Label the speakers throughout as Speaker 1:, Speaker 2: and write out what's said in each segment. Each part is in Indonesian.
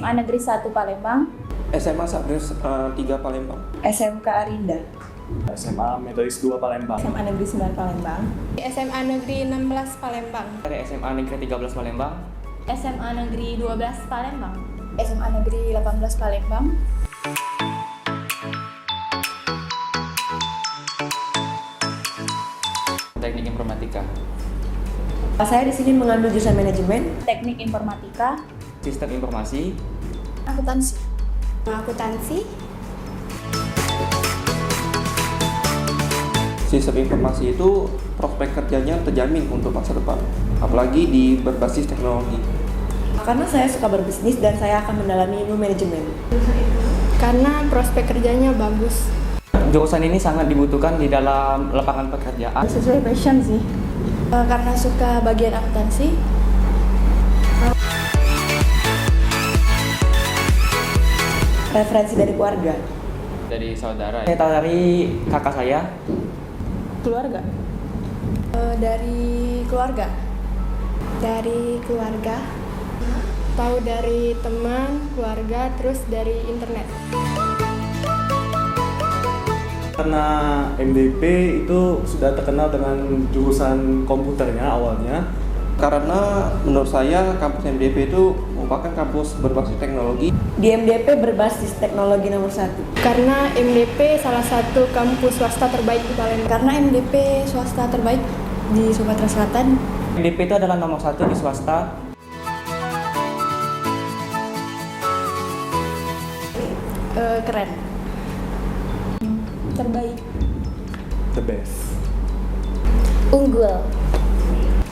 Speaker 1: SMA Negeri 1 Palembang,
Speaker 2: SMA Sabres 3 Palembang,
Speaker 1: SMK Arinda,
Speaker 3: SMA Metodis 2 Palembang,
Speaker 1: SMA Negeri 9 Palembang,
Speaker 4: SMA Negeri 16 Palembang,
Speaker 5: Dari SMA Negeri 13 Palembang,
Speaker 6: SMA Negeri 12 Palembang,
Speaker 1: SMA Negeri 18 Palembang,
Speaker 5: Teknik Informatika,
Speaker 7: Saya di sini mengambil jurusan manajemen.
Speaker 1: Teknik Informatika,
Speaker 5: Sistem Informasi,
Speaker 1: Akuntansi.
Speaker 4: akuntansi,
Speaker 2: Sistem informasi itu prospek kerjanya terjamin untuk masa depan, apalagi di berbasis teknologi.
Speaker 7: Karena saya suka berbisnis dan saya akan mendalami ilmu manajemen.
Speaker 4: karena prospek kerjanya bagus.
Speaker 5: jurusan ini sangat dibutuhkan di dalam lapangan pekerjaan.
Speaker 1: Sesuai passion sih.
Speaker 4: Karena suka bagian akuntansi.
Speaker 7: Referensi dari keluarga.
Speaker 5: Dari saudara. Saya tahu dari kakak saya.
Speaker 1: Keluarga.
Speaker 4: Dari keluarga. Dari keluarga. Tahu dari teman, keluarga, terus dari internet.
Speaker 3: karena MDP itu sudah terkenal dengan jurusan komputernya awalnya.
Speaker 2: Karena menurut saya kampus MDP itu merupakan kampus berbasis teknologi.
Speaker 7: Di MDP berbasis teknologi nomor 1.
Speaker 4: Karena MDP salah satu kampus swasta terbaik di Palembang.
Speaker 1: Karena MDP swasta terbaik di Sumatera Selatan.
Speaker 5: MDP itu adalah nomor 1 di swasta.
Speaker 1: Keren. Terbaik.
Speaker 3: The best.
Speaker 6: unggul,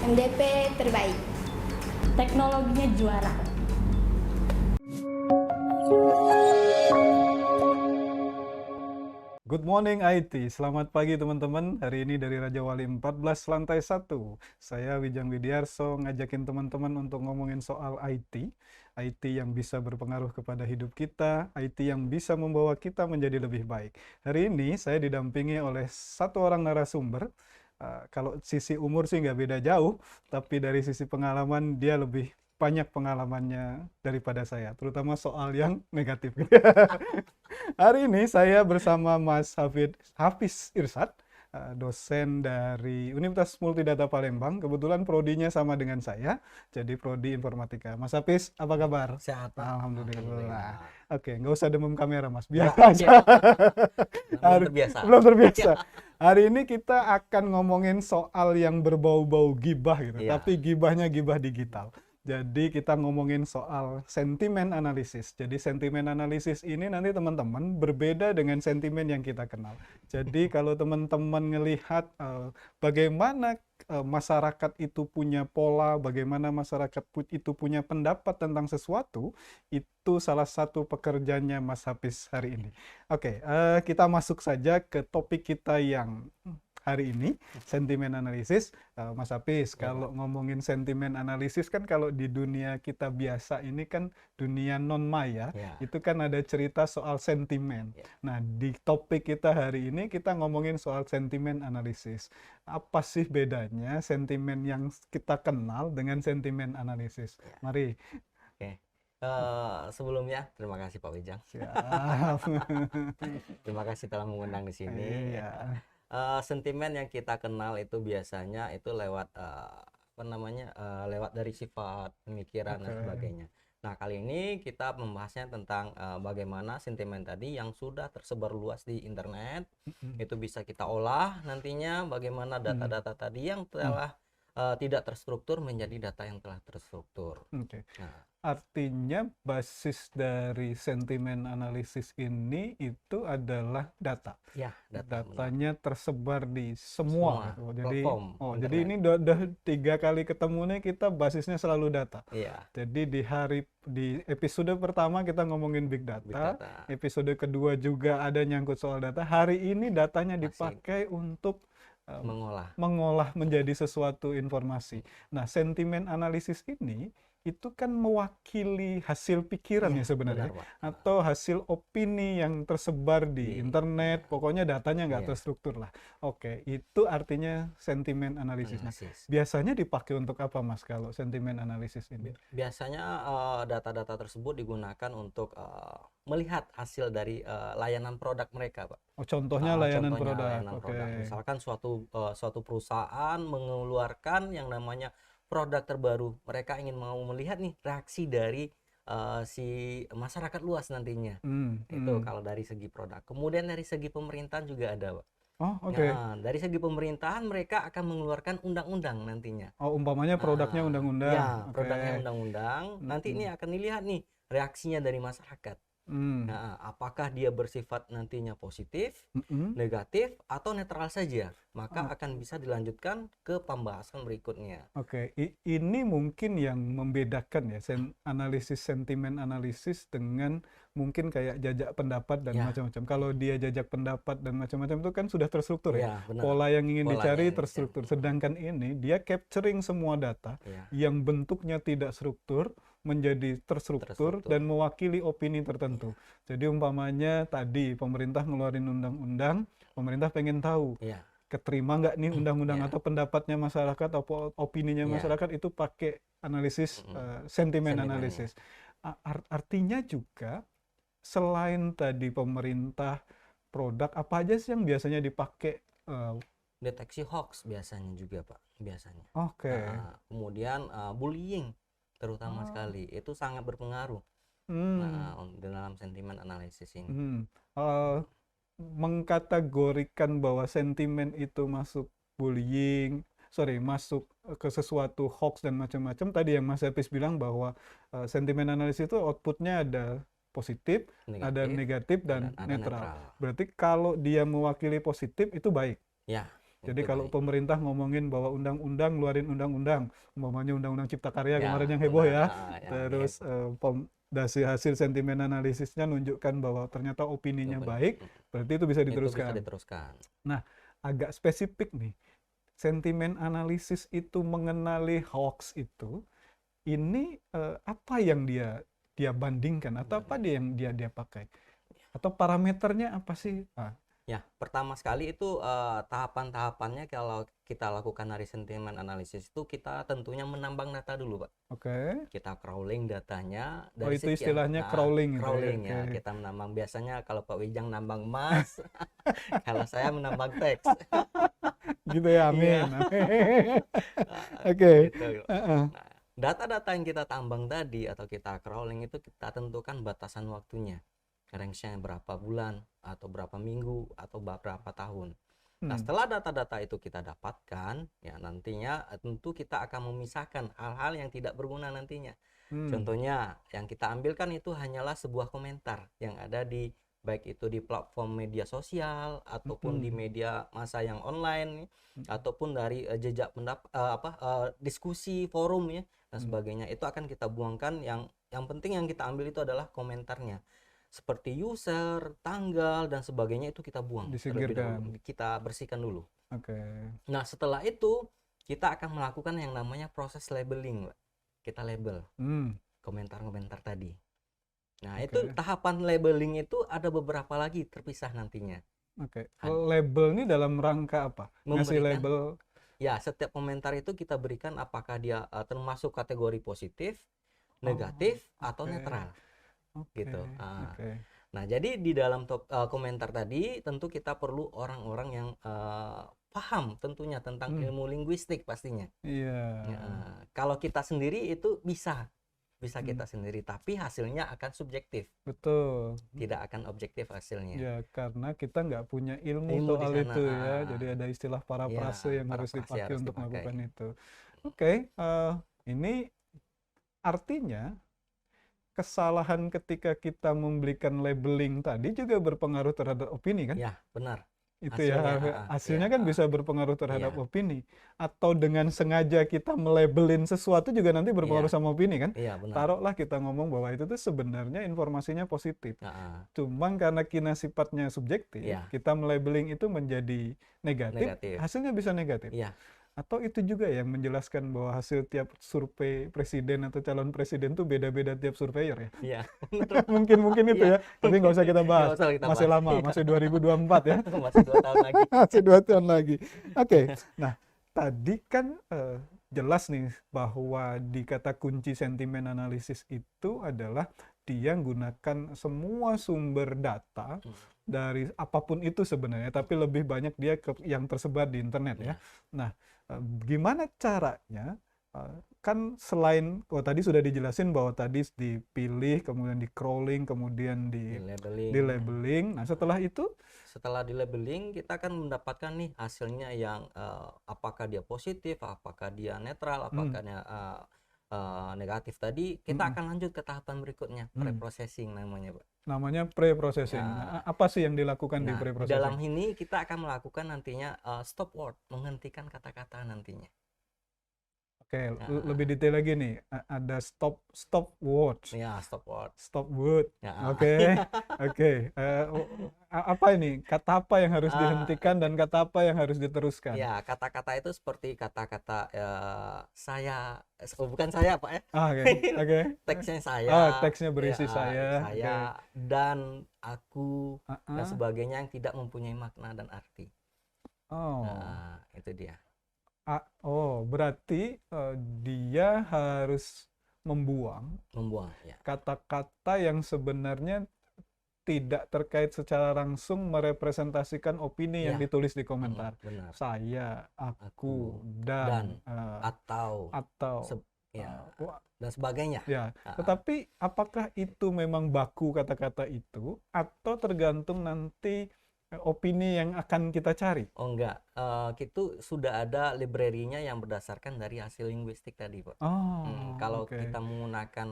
Speaker 4: MDP terbaik.
Speaker 6: teknologinya juara.
Speaker 8: Good morning IT, selamat pagi teman-teman. Hari ini dari Raja Wali 14 lantai 1. Saya Wijang Widiarso ngajakin teman-teman untuk ngomongin soal IT. IT yang bisa berpengaruh kepada hidup kita, IT yang bisa membawa kita menjadi lebih baik. Hari ini saya didampingi oleh satu orang narasumber. Kalau sisi umur sih nggak beda jauh, tapi dari sisi pengalaman dia lebih banyak pengalamannya daripada saya, terutama soal yang negatif. Hari ini saya bersama Mas Hafiz Irsyad, dosen dari Universitas Multidata Palembang. Kebetulan prodinya sama dengan saya, jadi prodi informatika. Mas Hafiz, apa kabar?
Speaker 9: Sehat, Pak.
Speaker 8: Alhamdulillah. Oke, nggak usah demam kamera, Mas. Biar
Speaker 9: Ya,
Speaker 8: aja.
Speaker 9: Belum terbiasa.
Speaker 8: Belum terbiasa. Hari ini kita akan ngomongin soal yang berbau-bau gibah gitu,
Speaker 9: Iya.
Speaker 8: tapi gibahnya gibah digital. Jadi kita ngomongin soal sentimen analisis. Jadi sentimen analisis ini nanti teman-teman berbeda dengan sentimen yang kita kenal. Jadi kalau teman-teman ngelihat bagaimana masyarakat itu punya pola, bagaimana masyarakat itu punya pendapat tentang sesuatu, itu salah satu pekerjaannya Mas Hafiz hari ini. Oke, kita masuk saja ke topik kita yang hari ini, sentimen analisis. Mas Hafiz, kalau ngomongin sentimen analisis kan kalau di dunia kita biasa ini kan dunia non-maya, itu kan ada cerita soal sentimen. Nah, di topik kita hari ini kita ngomongin soal sentimen analisis. Apa sih bedanya sentimen yang kita kenal dengan sentimen analisis? Mari.
Speaker 9: Oke. Sebelumnya terima kasih Pak Wijang.
Speaker 8: Siap.
Speaker 9: Terima kasih telah mengundang di sini.
Speaker 8: Iya.
Speaker 9: Sentimen yang kita kenal itu biasanya itu lewat lewat dari sifat pemikiran dan sebagainya. Nah, kali ini kita membahasnya tentang bagaimana sentimen tadi yang sudah tersebar luas di internet itu bisa kita olah nantinya, bagaimana data-data tadi yang telah tidak terstruktur menjadi data yang telah terstruktur.
Speaker 8: Oke.
Speaker 9: Nah,
Speaker 8: Artinya basis dari sentimen analisis ini itu adalah data.
Speaker 9: ya,
Speaker 8: Datanya tersebar di semua.
Speaker 9: Semua
Speaker 8: Jadi,
Speaker 9: platform
Speaker 8: jadi ini
Speaker 9: internet.
Speaker 8: udah 3 kali ketemunya kita basisnya selalu data.
Speaker 9: Iya.
Speaker 8: Jadi di episode pertama kita ngomongin big data,
Speaker 9: Big data.
Speaker 8: episode kedua juga ada nyangkut soal data. Hari ini datanya
Speaker 9: Masih
Speaker 8: dipakai untuk
Speaker 9: mengolah.
Speaker 8: mengolah menjadi sesuatu informasi. Nah, sentimen analisis ini itu kan mewakili hasil pikiran ya sebenarnya,
Speaker 9: benar, Pak.
Speaker 8: atau hasil opini yang tersebar di internet, pokoknya datanya nggak terstruktur lah. Oke, itu artinya sentimen analisis. Nah, biasanya dipakai untuk apa, Mas, kalau sentimen analisis ini?
Speaker 9: Biasanya data-data tersebut digunakan untuk melihat hasil dari layanan produk mereka, Pak.
Speaker 8: Oh, contohnya layanan produk.
Speaker 9: Layanan produk. Misalkan suatu perusahaan mengeluarkan yang namanya produk terbaru, mereka ingin mau melihat nih reaksi dari si masyarakat luas nantinya. Itu kalau dari segi produk. Kemudian dari segi pemerintahan juga ada, Pak.
Speaker 8: Oh, oke.
Speaker 9: Nah, dari segi pemerintahan mereka akan mengeluarkan undang-undang nantinya.
Speaker 8: Oh, umpamanya produknya undang-undang.
Speaker 9: Ya, produknya undang-undang. Nanti ini akan dilihat nih reaksinya dari masyarakat. Nah, apakah dia bersifat nantinya positif, negatif, atau netral saja, maka akan bisa dilanjutkan ke pembahasan berikutnya.
Speaker 8: Oke, ini mungkin yang membedakan ya analisis sentimen analisis dengan mungkin kayak jajak pendapat dan macam-macam. Kalau dia jajak pendapat dan macam-macam itu kan sudah terstruktur ya. Pola yang ingin dicari terstruktur. Sedangkan ini dia capturing semua data yang bentuknya tidak struktur menjadi terstruktur dan mewakili opini tertentu. Jadi umpamanya tadi pemerintah ngeluarin undang-undang, pemerintah pengen tahu keterima nggak nih undang-undang atau pendapatnya masyarakat atau opininya masyarakat, itu pakai analisis sentimen analisis. Artinya juga selain tadi pemerintah, produk, apa aja sih yang biasanya dipakai?
Speaker 9: Deteksi hoax biasanya juga, Pak, biasanya.
Speaker 8: Oke.
Speaker 9: Kemudian bullying terutama sekali itu sangat berpengaruh dalam sentimen analisis ini.
Speaker 8: Mengkategorikan bahwa sentimen itu masuk masuk ke sesuatu hoax dan macam-macam. Tadi yang Mas Hafiz bilang bahwa sentimen analisis itu outputnya ada positif, ada negatif dan netral. Berarti kalau dia mewakili positif itu baik. Ya. Jadi kalau pemerintah ngomongin bahwa undang-undang, ngeluarin undang-undang, umpamanya undang-undang Cipta Karya kemarin yang heboh ya, terus dari hasil sentimen analisisnya nunjukkan bahwa ternyata opininya baik, berarti itu bisa diteruskan. Nah, agak spesifik nih, sentimen analisis itu mengenali hoax itu, ini apa yang dia bandingkan atau apa yang dia pakai? Atau parameternya apa sih?
Speaker 9: Ya, pertama sekali itu tahapan-tahapannya kalau kita lakukan dari sentimen analisis itu kita tentunya menambang data dulu, Pak.
Speaker 8: Oke.
Speaker 9: Kita crawling datanya dari
Speaker 8: itu istilahnya crawling.
Speaker 9: Crawling ya. Kita menambang, biasanya kalau Pak Wijang nambang emas, kalau saya menambang teks.
Speaker 8: Gitu ya, amin. Oke.
Speaker 9: Data-data yang kita tambang tadi atau kita crawling itu kita tentukan batasan waktunya. Range-nya berapa bulan atau berapa minggu atau berapa tahun. Nah, setelah data-data itu kita dapatkan, ya nantinya tentu kita akan memisahkan hal-hal yang tidak berguna nantinya. Contohnya yang kita ambilkan itu hanyalah sebuah komentar yang ada di baik itu di platform media sosial ataupun di media massa yang online ataupun dari jejak diskusi forum ya dan sebagainya. Itu akan kita buangkan, yang penting yang kita ambil itu adalah komentarnya. Seperti user, tanggal, dan sebagainya itu kita buang.
Speaker 8: Disingkirkan.
Speaker 9: Kita bersihkan dulu.
Speaker 8: Oke.
Speaker 9: Nah, setelah itu kita akan melakukan yang namanya proses labeling, Pak. Kita label komentar-komentar tadi. Nah, itu tahapan labeling itu ada beberapa lagi terpisah nantinya.
Speaker 8: Oke. Label ini dalam rangka apa? Ngasih label.
Speaker 9: Ya, setiap komentar itu kita berikan apakah dia termasuk kategori positif, negatif, atau netral. Gitu. Nah, jadi di dalam komentar tadi tentu kita perlu orang-orang yang paham tentunya tentang ilmu linguistik pastinya.
Speaker 8: Iya.
Speaker 9: Kalau kita sendiri itu bisa kita sendiri, tapi hasilnya akan subjektif.
Speaker 8: Betul.
Speaker 9: Tidak akan objektif hasilnya.
Speaker 8: Ya, karena kita nggak punya ilmu soal itu ya. Jadi ada istilah parafrase yang harus dipakai untuk melakukan itu. Oke. Ini artinya kesalahan ketika kita memberikan labeling tadi juga berpengaruh terhadap opini kan?
Speaker 9: Ya, benar.
Speaker 8: Itu hasilnya kan bisa berpengaruh terhadap opini. Atau dengan sengaja kita melabelin sesuatu juga nanti berpengaruh sama opini kan?
Speaker 9: Iya, benar.
Speaker 8: Taruhlah kita ngomong bahwa itu tuh sebenarnya informasinya positif. Cuman karena sifatnya subjektif, kita melabeling itu menjadi negatif, hasilnya bisa negatif. Atau itu juga yang menjelaskan bahwa hasil tiap survei presiden atau calon presiden tuh beda-beda tiap surveyor ya?
Speaker 9: Iya.
Speaker 8: Mungkin itu ya, tapi nggak usah kita bahas.
Speaker 9: Nggak usah kita
Speaker 8: Masih
Speaker 9: bahas.
Speaker 8: lama,
Speaker 9: Iya.
Speaker 8: masih 2024 ya.
Speaker 9: Masih 2 tahun lagi.
Speaker 8: Masih 2 tahun lagi. Oke, nah tadi kan jelas nih bahwa di kata kunci sentimen analisis itu adalah dia gunakan semua sumber data dari apapun itu sebenarnya, tapi lebih banyak dia yang tersebar di internet ya. Nah, gimana caranya? Kan selain tadi sudah dijelasin bahwa tadi dipilih, kemudian di crawling, kemudian di labeling. Nah, setelah itu
Speaker 9: Setelah di labeling, kita akan mendapatkan nih hasilnya yang apakah dia positif, apakah dia netral, apakah dia negatif. Tadi kita akan lanjut ke tahapan berikutnya, pre-processing namanya, Pak.
Speaker 8: namanya pre-processing. Nah, apa sih yang dilakukan di
Speaker 9: Nah,
Speaker 8: pre-processing?
Speaker 9: dalam ini kita akan melakukan nantinya stop word, menghentikan kata-kata nantinya.
Speaker 8: Oke, lebih detail lagi nih. Ada stop word.
Speaker 9: Ya, stop word.
Speaker 8: Stop word.
Speaker 9: Ya.
Speaker 8: Oke. Apa ini? Kata apa yang harus dihentikan dan kata apa yang harus diteruskan?
Speaker 9: Ya, kata-kata itu seperti kata-kata saya, bukan saya, Pak ya.
Speaker 8: Oke.
Speaker 9: Teksnya saya.
Speaker 8: Teksnya berisi
Speaker 9: ya,
Speaker 8: saya.
Speaker 9: Dan aku dan
Speaker 8: Ah.
Speaker 9: sebagainya yang tidak mempunyai makna dan arti.
Speaker 8: Oh.
Speaker 9: Nah, itu dia.
Speaker 8: Berarti dia harus membuang
Speaker 9: Ya.
Speaker 8: kata-kata yang sebenarnya tidak terkait secara langsung merepresentasikan opini yang
Speaker 9: Ya.
Speaker 8: ditulis di komentar.
Speaker 9: Benar.
Speaker 8: Saya, aku,
Speaker 9: dan,
Speaker 8: dan
Speaker 9: atau
Speaker 8: ya,
Speaker 9: dan sebagainya.
Speaker 8: ya. Tetapi apakah itu memang baku kata-kata itu atau tergantung nanti opini yang akan kita cari?
Speaker 9: Oh enggak, itu sudah ada library-nya yang berdasarkan dari hasil linguistik tadi, Pak. Kalau
Speaker 8: oke.
Speaker 9: kita menggunakan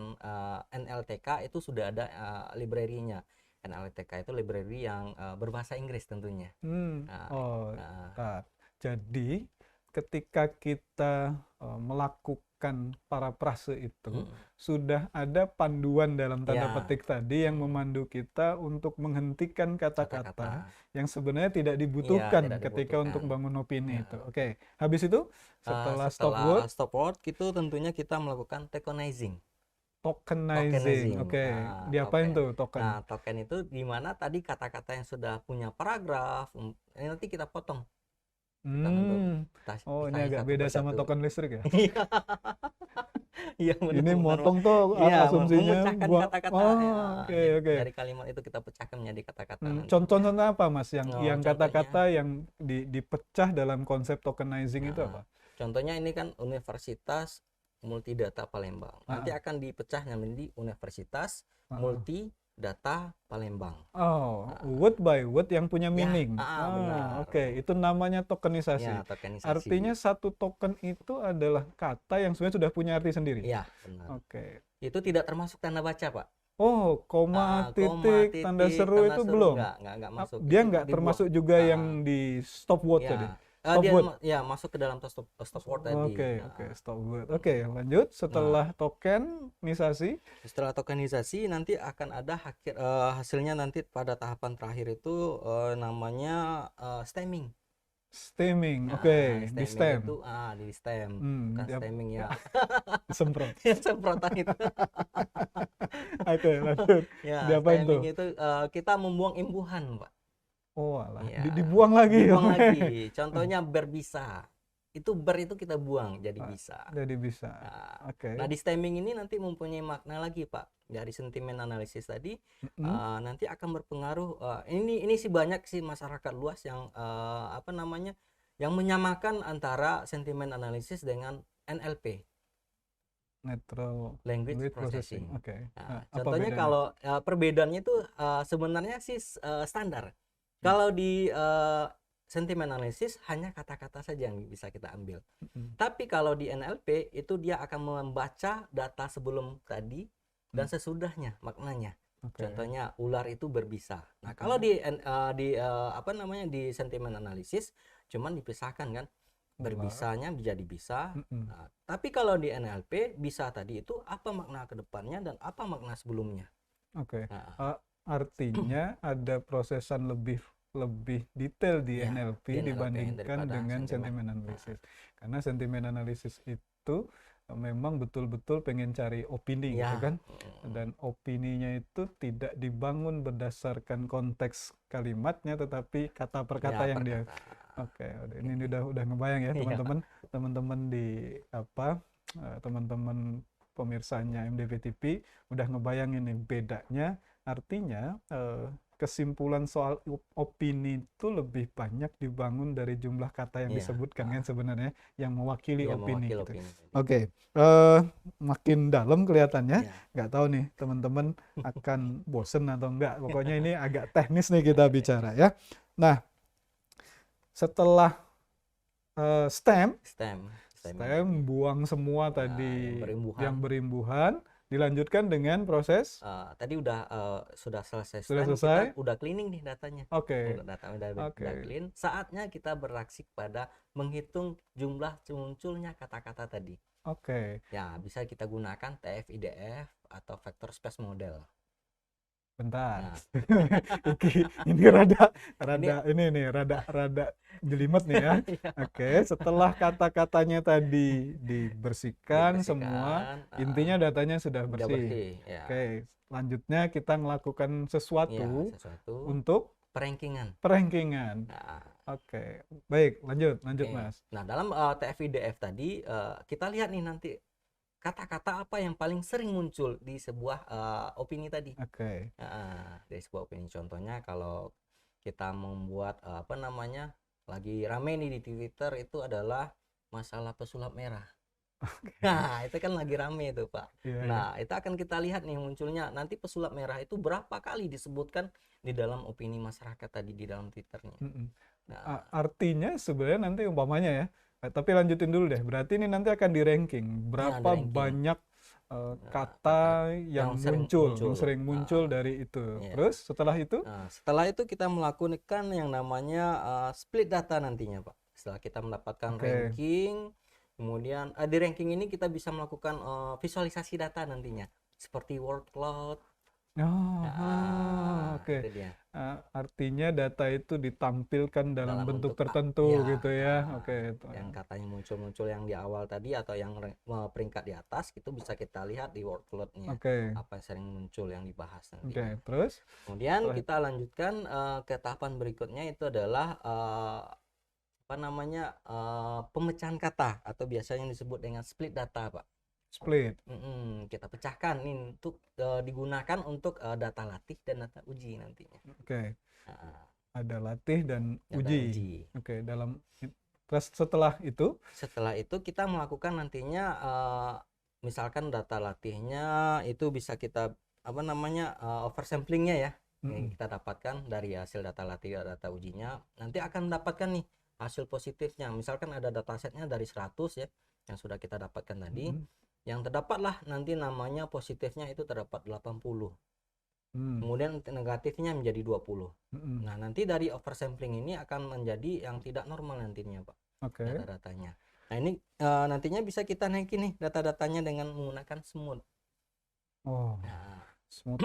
Speaker 9: NLTK itu sudah ada library-nya. NLTK itu library yang berbahasa Inggris tentunya.
Speaker 8: Jadi ketika kita melakukan parafrase itu sudah ada panduan dalam tanda petik tadi yang memandu kita untuk menghentikan kata-kata yang sebenarnya tidak dibutuhkan ketika untuk bangun opini itu. Oke. Habis itu setelah
Speaker 9: stop word itu tentunya kita melakukan tokenizing.
Speaker 8: Tokenizing. Oke. Diapain tuh token?
Speaker 9: Nah, token itu di mana tadi kata-kata yang sudah punya paragraf, ini nanti kita potong.
Speaker 8: Ini agak beda sama token listrik ya?
Speaker 9: Iya,
Speaker 8: ini motong tuh asumsinya
Speaker 9: memecahkan kata-kata.
Speaker 8: Oke.
Speaker 9: Dari kalimat itu kita pecahkan menjadi kata-kata.
Speaker 8: Contoh-contoh apa, Mas, yang kata-kata yang dipecah dalam konsep tokenizing itu apa?
Speaker 9: Contohnya ini kan Universitas Multidata Palembang. Nanti akan dipecahnya menjadi Universitas Multidata Palembang.
Speaker 8: Word by word yang punya meaning.
Speaker 9: Benar.
Speaker 8: Oke, itu namanya tokenisasi.
Speaker 9: Ya, tokenisasi.
Speaker 8: Artinya satu token itu adalah kata yang sebenarnya sudah punya arti sendiri.
Speaker 9: Iya, benar.
Speaker 8: Oke.
Speaker 9: Itu tidak termasuk tanda baca, Pak.
Speaker 8: Koma, titik, tanda seru itu belum.
Speaker 9: Enggak masuk.
Speaker 8: Dia nggak termasuk juga yang di stop word tadi.
Speaker 9: Masuk ke dalam stop word tadi.
Speaker 8: Oke, stop word. Oke, lanjut. Setelah tokenisasi.
Speaker 9: Setelah tokenisasi nanti akan ada hasilnya nanti pada tahapan terakhir itu namanya stemming.
Speaker 8: Stemming, di stem.
Speaker 9: Itu di stem. Bukan stemming ya.
Speaker 8: Semprot.
Speaker 9: Semprotan itu.
Speaker 8: Oke, lanjut. Diapain tuh?
Speaker 9: Stemming itu kita membuang imbuhan, Pak.
Speaker 8: Dibuang lagi.
Speaker 9: Dibuang lagi. Contohnya berbisa. Itu itu kita buang jadi bisa.
Speaker 8: Jadi bisa.
Speaker 9: Nah, di stemming ini nanti mempunyai makna lagi, Pak. Dari sentimen analisis tadi nanti akan berpengaruh. Ini sih banyak sih masyarakat luas yang yang menyamakan antara sentimen analisis dengan NLP.
Speaker 8: Natural
Speaker 9: Language Processing.
Speaker 8: bedanya?
Speaker 9: Contohnya kalau perbedaannya itu sebenarnya sih standar. Kalau di sentimen analisis hanya kata-kata saja yang bisa kita ambil. Tapi kalau di NLP itu dia akan membaca data sebelum tadi dan sesudahnya maknanya. Contohnya ular itu berbisa. Nah, kalau di sentimen analisis cuman dipisahkan kan. Berbisanya menjadi bisa. Nah, tapi kalau di NLP bisa tadi itu apa makna kedepannya dan apa makna sebelumnya.
Speaker 8: Artinya ada prosesan lebih lebih detail di
Speaker 9: Ya,
Speaker 8: NLP
Speaker 9: di NLP
Speaker 8: dibandingkan
Speaker 9: daripada
Speaker 8: dengan
Speaker 9: sentimen.
Speaker 8: sentimen analisis. Karena sentimen analisis itu memang betul-betul pengen cari opini gitu
Speaker 9: Ya,
Speaker 8: kan. Dan opininya itu tidak dibangun berdasarkan konteks kalimatnya, tetapi kata per kata
Speaker 9: ya
Speaker 8: yang dia.
Speaker 9: perkata.
Speaker 8: Oke, ini udah ngebayang ya
Speaker 9: Iya.
Speaker 8: teman-teman di teman-teman pemirsanya MDP TV udah ngebayangin nih bedanya. Artinya kesimpulan soal opini itu lebih banyak dibangun dari jumlah kata yang
Speaker 9: Iya.
Speaker 8: disebutkan kan sebenarnya yang mewakili
Speaker 9: Iya,
Speaker 8: opini
Speaker 9: mewakili
Speaker 8: gitu.
Speaker 9: opini.
Speaker 8: Oke, makin dalam kelihatannya.
Speaker 9: Iya.
Speaker 8: Nggak tahu nih teman-teman akan bosen atau enggak. Pokoknya ini agak teknis nih kita bicara ya. Nah, setelah stem buang semua tadi yang berimbuhan, dilanjutkan dengan proses
Speaker 9: tadi sudah selesai
Speaker 8: Sudah
Speaker 9: stem,
Speaker 8: selesai?
Speaker 9: kita udah cleaning nih datanya.
Speaker 8: Oke.
Speaker 9: Data udah
Speaker 8: Oke.
Speaker 9: clean. Saatnya kita beraksi pada menghitung jumlah munculnya kata-kata tadi.
Speaker 8: Oke.
Speaker 9: Ya, bisa kita gunakan TF-IDF atau vector space model.
Speaker 8: Bentar.
Speaker 9: Nah.
Speaker 8: Ini rada jelimet nih ya. Oke, setelah kata-katanya tadi dibersihkan semua, intinya datanya sudah
Speaker 9: Udah
Speaker 8: bersih.
Speaker 9: bersih, ya.
Speaker 8: Oke, selanjutnya kita melakukan sesuatu
Speaker 9: sesuatu
Speaker 8: untuk
Speaker 9: perankingan.
Speaker 8: perankingan. Oke, baik, lanjut
Speaker 9: Oke.
Speaker 8: Mas.
Speaker 9: Nah, dalam TF-IDF tadi kita lihat nih nanti kata-kata apa yang paling sering muncul di sebuah opini tadi.
Speaker 8: Oke.
Speaker 9: Dari sebuah opini, contohnya kalau kita membuat lagi rame nih di Twitter, itu adalah masalah pesulap merah. Nah, itu kan lagi rame itu, Pak.
Speaker 8: Iya,
Speaker 9: Nah, itu akan kita lihat nih munculnya nanti pesulap merah itu berapa kali disebutkan di dalam opini masyarakat tadi di dalam Twitternya. Nah,
Speaker 8: artinya sebenarnya nanti umpamanya ya, tapi lanjutin dulu deh. Berarti ini nanti akan di-ranking berapa
Speaker 9: di-ranking.
Speaker 8: banyak kata yang sering muncul dari itu.
Speaker 9: Iya.
Speaker 8: Terus setelah itu?
Speaker 9: Nah, setelah itu kita melakukan yang namanya split data nantinya, Pak. Setelah kita mendapatkan ranking, kemudian di ranking ini kita bisa melakukan visualisasi data nantinya, seperti word cloud.
Speaker 8: Oke.
Speaker 9: Itu dia.
Speaker 8: Artinya data itu ditampilkan dalam bentuk tertentu gitu ya. Oke.
Speaker 9: Yang katanya muncul-muncul yang di awal tadi atau yang peringkat di atas itu bisa kita lihat di word cloud-nya.
Speaker 8: Oke.
Speaker 9: Apa yang sering muncul yang dibahas nanti.
Speaker 8: Oke, terus?
Speaker 9: Kemudian kita lanjutkan ke tahapan berikutnya, itu adalah pemecahan kata atau biasanya disebut dengan split data, Pak.
Speaker 8: Split.
Speaker 9: Kita pecahkan ini untuk digunakan untuk data latih dan data uji nantinya.
Speaker 8: Oke. Ada latih dan
Speaker 9: Data
Speaker 8: uji. Oke, terus setelah itu
Speaker 9: kita melakukan nantinya misalkan data latihnya itu bisa kita oversamplingnya ya. Kita dapatkan dari hasil data latih dan data ujinya, nanti akan mendapatkan nih hasil positifnya. Misalkan ada datasetnya dari 100 ya yang sudah kita dapatkan tadi. Yang terdapatlah nanti namanya positifnya itu terdapat 80. Kemudian negatifnya menjadi 20. Nah, nanti dari oversampling ini akan menjadi yang tidak normal nantinya, Pak. Data-datanya. Nah, ini nantinya bisa kita naikin nih data-datanya dengan menggunakan smooth.
Speaker 8: Smooth.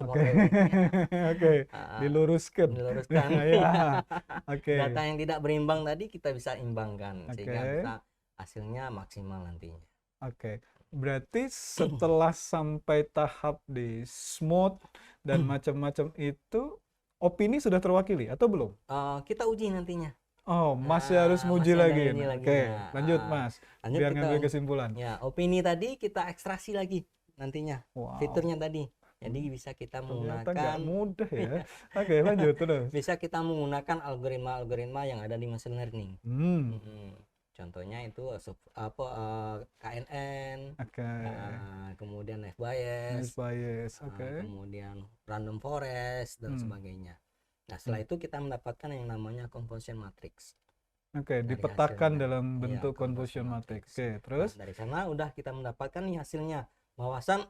Speaker 8: Oke. Diluruskan. Ya. Oke.
Speaker 9: Data yang tidak berimbang tadi kita bisa imbangkan sehingga bisa hasilnya maksimal nantinya.
Speaker 8: Oke. Berarti setelah sampai tahap di smooth dan macam-macam itu, opini sudah terwakili atau belum?
Speaker 9: Kita uji nantinya.
Speaker 8: Masih harus muji lagi. Oke, lanjut Mas. Biar ngambil kesimpulan.
Speaker 9: Ya, opini tadi kita ekstraksi lagi nantinya. Fiturnya tadi. Jadi bisa kita menggunakan.
Speaker 8: Nggak mudah ya. Oke, lanjut terus.
Speaker 9: Bisa kita menggunakan algoritma yang ada di machine learning. Contohnya itu KNN, kemudian F bias, kemudian random forest dan sebagainya. Nah, setelah itu kita mendapatkan yang namanya convolution matrix.
Speaker 8: Oke, dipetakan dalam bentuk convolution matrix. Oke, terus?
Speaker 9: Dari sana udah kita mendapatkan nih hasilnya. Bahwasan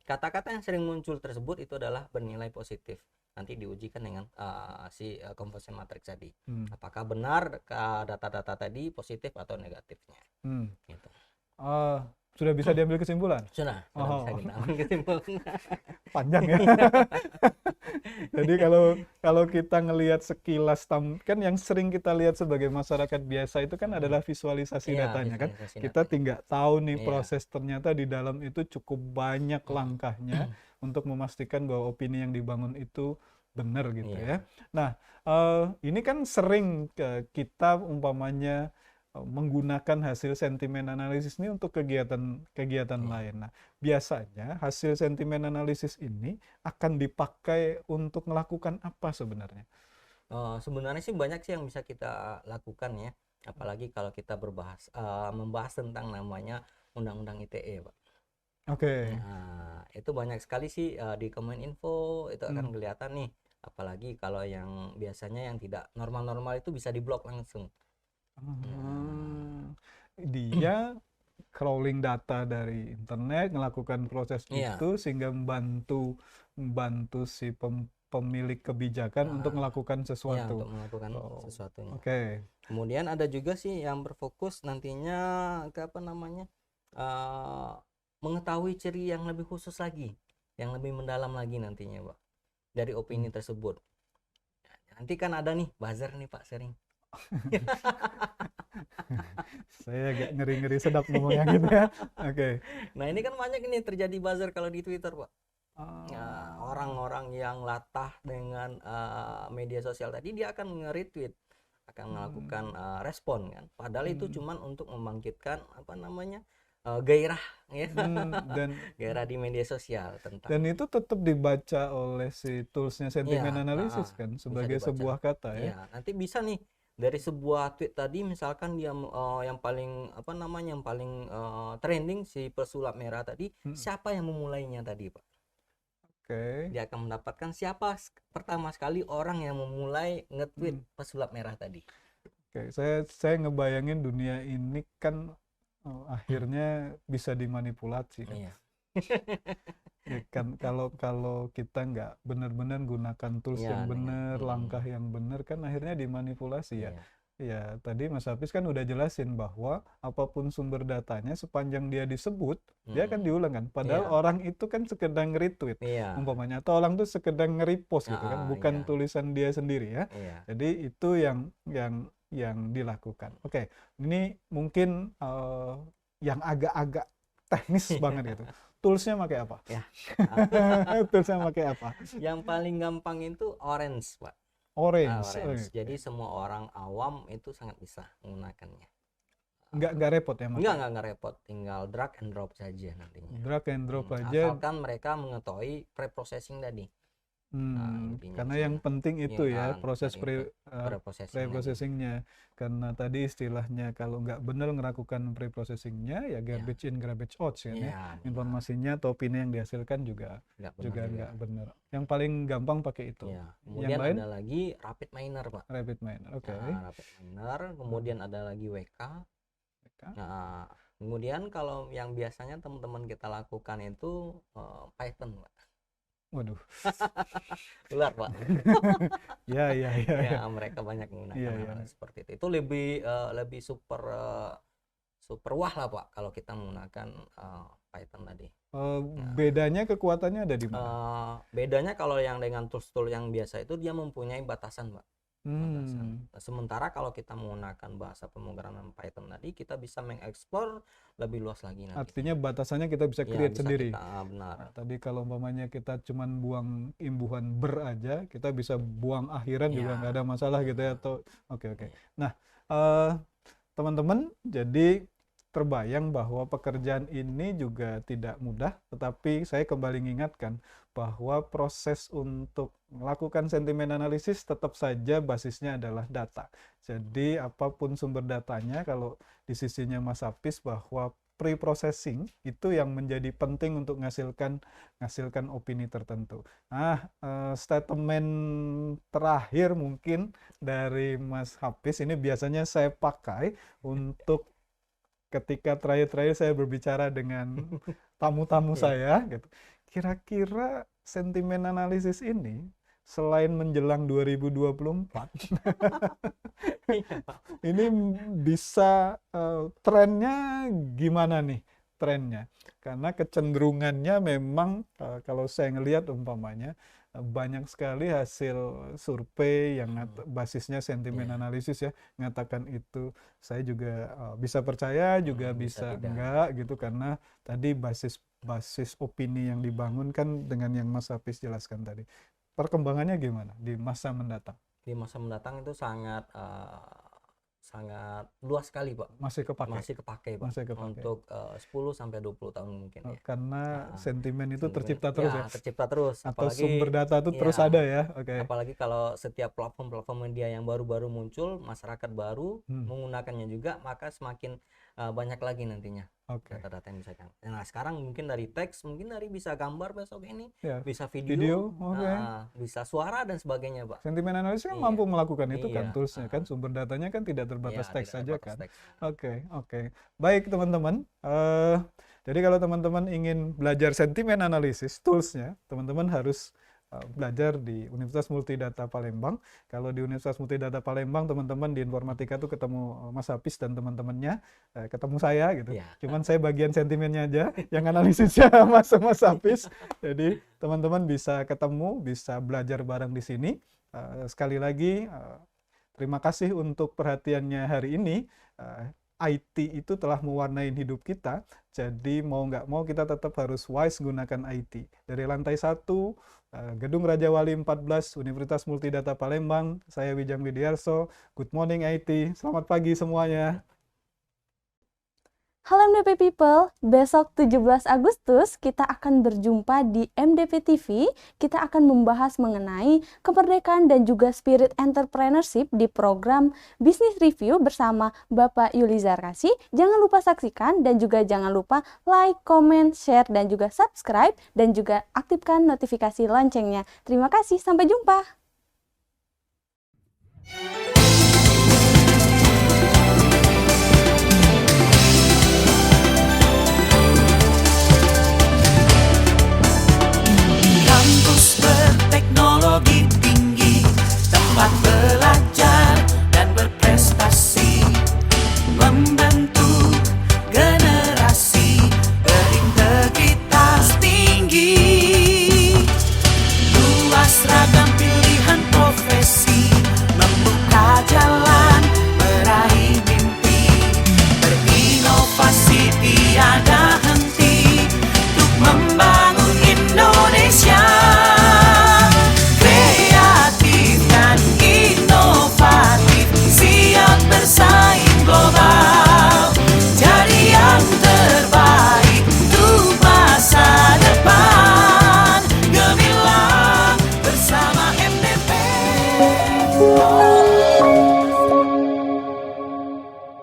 Speaker 9: kata-kata yang sering muncul tersebut itu adalah bernilai positif. Nanti diujikan dengan convolution matrix tadi. Apakah benar data-data tadi positif atau negatifnya.
Speaker 8: Gitu. Sudah bisa diambil kesimpulan?
Speaker 9: Sudah
Speaker 8: Oh.
Speaker 9: bisa kita ambil kesimpulan.
Speaker 8: Panjang ya. Jadi kalau kita ngelihat sekilas kan yang sering kita lihat sebagai masyarakat biasa itu kan adalah visualisasi
Speaker 9: Iya,
Speaker 8: datanya kan.
Speaker 9: visualisasi
Speaker 8: Kita
Speaker 9: datanya.
Speaker 8: tinggal tahu nih
Speaker 9: Iya.
Speaker 8: proses ternyata di dalam itu cukup banyak langkahnya untuk memastikan bahwa opini yang dibangun itu benar gitu
Speaker 9: Iya.
Speaker 8: ya. Nah, ini kan sering kita umpamanya menggunakan hasil sentimen analisis ini untuk kegiatan lain. Nah, biasanya hasil sentimen analisis ini akan dipakai untuk melakukan apa sebenarnya?
Speaker 9: Sebenarnya sih banyak sih yang bisa kita lakukan ya, apalagi kalau kita membahas tentang namanya Undang-Undang ITE, Pak.
Speaker 8: Oke.
Speaker 9: Nah, itu banyak sekali sih di Kominfo itu akan kelihatan nih, apalagi kalau yang biasanya yang tidak normal-normal itu bisa diblok langsung.
Speaker 8: Dia crawling data dari internet, melakukan proses
Speaker 9: Iya.
Speaker 8: itu sehingga membantu si pemilik kebijakan untuk melakukan
Speaker 9: Ya,
Speaker 8: sesuatu.
Speaker 9: untuk melakukan
Speaker 8: Oh,
Speaker 9: sesuatunya.
Speaker 8: Oke.
Speaker 9: Kemudian ada juga sih yang berfokus nantinya ke apa namanya mengetahui ciri yang lebih khusus lagi, yang lebih mendalam lagi nantinya, Pak, dari opini tersebut. Nanti kan ada nih buzzer nih, Pak, sering.
Speaker 8: Saya agak ngeri-ngeri sedap ngomongnya gitu ya. Oke.
Speaker 9: Nah, ini kan banyak ini terjadi buzzer kalau di Twitter, Pak.
Speaker 8: Ah,
Speaker 9: Nah, orang-orang yang latah dengan media sosial tadi dia akan nge-retweet, akan melakukan respon kan. Padahal itu cuman untuk membangkitkan apa namanya gairah ya,
Speaker 8: dan
Speaker 9: gairah di media sosial tentang.
Speaker 8: dan itu tetap dibaca oleh si toolsnya sentimen
Speaker 9: Iya,
Speaker 8: analisis kan
Speaker 9: bisa
Speaker 8: sebagai
Speaker 9: dibaca.
Speaker 8: sebuah kata ya.
Speaker 9: Ya, nanti bisa nih dari sebuah tweet tadi misalkan dia yang paling apa namanya yang paling trending si pesulap merah tadi, siapa yang memulainya tadi, Pak?
Speaker 8: Oke.
Speaker 9: Dia akan mendapatkan siapa pertama sekali orang yang memulai nge-tweet pesulap merah tadi.
Speaker 8: Oke, saya ngebayangin dunia ini kan akhirnya bisa dimanipulasi kan.
Speaker 9: Iya.
Speaker 8: Ya kan kalau kita nggak benar-benar gunakan tools
Speaker 9: Iya,
Speaker 8: yang
Speaker 9: dengan-
Speaker 8: benar, langkah yang benar kan akhirnya dimanipulasi ya.
Speaker 9: Iya.
Speaker 8: Ya, tadi Mas Hafiz kan udah jelasin bahwa apapun sumber datanya sepanjang dia disebut, dia akan diulang kan. Padahal
Speaker 9: Iya.
Speaker 8: orang itu kan sekedar nge-retweet
Speaker 9: Iya.
Speaker 8: umpamanya, atau orang tuh sekedar nge-repost gitu kan, bukan
Speaker 9: iya.
Speaker 8: tulisan dia sendiri ya.
Speaker 9: Iya.
Speaker 8: Jadi itu yang dilakukan. Oke, ini mungkin yang agak-agak teknis banget gitu. Toolsnya pakai apa?
Speaker 9: Ya.
Speaker 8: Toolsnya pakai apa?
Speaker 9: Yang paling gampang itu Orange, Pak.
Speaker 8: Orange.
Speaker 9: Orange.
Speaker 8: Oke.
Speaker 9: Jadi semua orang awam itu sangat bisa menggunakannya.
Speaker 8: Nggak repot ya Mas?
Speaker 9: Enggak repot, tinggal drag and drop saja nantinya.
Speaker 8: Drag and drop aja.
Speaker 9: Asalkan mereka mengetahui pre-processing tadi. intinya
Speaker 8: Karena
Speaker 9: di
Speaker 8: yang
Speaker 9: sana.
Speaker 8: penting itu
Speaker 9: Iya
Speaker 8: ya
Speaker 9: kan,
Speaker 8: proses
Speaker 9: pre-processing tadi.
Speaker 8: pre-processingnya. Karena tadi istilahnya kalau nggak benar melakukan pre-processingnya ya garbage in garbage out kan ya.
Speaker 9: Iya,
Speaker 8: Informasinya atau opini yang dihasilkan juga
Speaker 9: nggak benar
Speaker 8: juga
Speaker 9: juga.
Speaker 8: nggak benar. Yang paling gampang pakai itu.
Speaker 9: Iya. Kemudian
Speaker 8: lain?
Speaker 9: ada lagi rapid miner, Pak.
Speaker 8: Rapid miner. Oke.
Speaker 9: Nah, rapid miner, kemudian ada lagi WK. Nah, kemudian kalau yang biasanya teman-teman kita lakukan itu Python, Pak.
Speaker 8: Waduh.
Speaker 9: Ular, Pak.
Speaker 8: Ya.
Speaker 9: Ya, mereka banyak menggunakan
Speaker 8: Iya,
Speaker 9: hal
Speaker 8: iya.
Speaker 9: seperti itu. Itu lebih super wah lah, Pak, kalau kita menggunakan Python tadi.
Speaker 8: Bedanya kekuatannya ada di mana?
Speaker 9: Bedanya kalau yang dengan tool yang biasa itu dia mempunyai batasan, Pak. Batasan. Nah, sementara kalau kita menggunakan bahasa pemrograman Python tadi, kita bisa mengeksplor lebih luas lagi nanti.
Speaker 8: Artinya batasannya kita bisa
Speaker 9: Ya,
Speaker 8: create
Speaker 9: bisa
Speaker 8: sendiri.
Speaker 9: benar.
Speaker 8: Nah, tadi kalau umpamanya kita cuman buang imbuhan ber aja, kita bisa buang akhiran juga
Speaker 9: Ya.
Speaker 8: nggak ada masalah gitu ya. Atau oke.
Speaker 9: Iya.
Speaker 8: Nah, teman-teman, jadi terbayang bahwa pekerjaan ini juga tidak mudah, tetapi saya kembali mengingatkan bahwa proses untuk melakukan sentimen analisis tetap saja basisnya adalah data. Jadi apapun sumber datanya, kalau di sisinya Mas Hafiz bahwa pre-processing itu yang menjadi penting untuk menghasilkan opini tertentu. Nah, statement terakhir mungkin dari Mas Hafiz ini biasanya saya pakai untuk ketika terakhir-terakhir saya berbicara dengan tamu-tamu saya gitu. Kira-kira sentimen analisis ini selain menjelang 2024 ini bisa trennya gimana nih trennya. Karena kecenderungannya memang kalau saya ngelihat umpamanya banyak sekali hasil survei yang basisnya sentimen analisis ya, ngatakan itu. Saya juga bisa percaya, juga bisa enggak gitu, karena tadi basis opini yang dibangun kan dengan yang Mas Hafiz jelaskan tadi. Perkembangannya gimana di masa mendatang?
Speaker 9: Di masa mendatang itu sangat luas sekali, Pak.
Speaker 8: Masih kepake, Pak.
Speaker 9: Masih kepake. Untuk 10 sampai 20 tahun mungkin ya.
Speaker 8: Karena sentimen itu tercipta terus ya.
Speaker 9: Tercipta terus.
Speaker 8: Atau sumber data itu terus ada ya.
Speaker 9: Apalagi kalau setiap platform media yang baru-baru muncul, masyarakat baru menggunakannya juga, maka semakin banyak lagi nantinya data-data yang bisa. Nah, sekarang mungkin dari teks, mungkin dari bisa gambar besok ini, bisa video, bisa suara dan sebagainya, Pak.
Speaker 8: Sentimen analisis kan mampu melakukan itu kan, toolsnya kan, sumber datanya kan tidak terbatas teks saja kan. Oke. Baik teman-teman, jadi kalau teman-teman ingin belajar sentimen analisis, toolsnya, teman-teman harus belajar di Universitas Multidata Palembang. Kalau di Universitas Multidata Palembang, teman-teman di informatika tuh ketemu Mas Hafiz dan teman-temannya, ketemu saya gitu. Cuman saya bagian sentimennya aja, yang analisisnya Mas Hafiz. Jadi teman-teman bisa ketemu, bisa belajar bareng di sini. Sekali lagi, terima kasih untuk perhatiannya hari ini. IT itu telah mewarnai hidup kita, jadi mau nggak mau kita tetap harus wise gunakan IT. Dari lantai 1, Gedung Raja Wali 14, Universitas Multidata Palembang, saya Wijang Widiarso. Good morning IT, selamat pagi semuanya.
Speaker 10: Halo MDP People, besok 17 Agustus kita akan berjumpa di MDP TV. Kita akan membahas mengenai kemerdekaan dan juga spirit entrepreneurship di program Business Review bersama Bapak Yuli Zarkasi. Jangan lupa saksikan dan juga jangan lupa like, comment, share, dan juga subscribe, dan juga aktifkan notifikasi loncengnya. Terima kasih, sampai jumpa.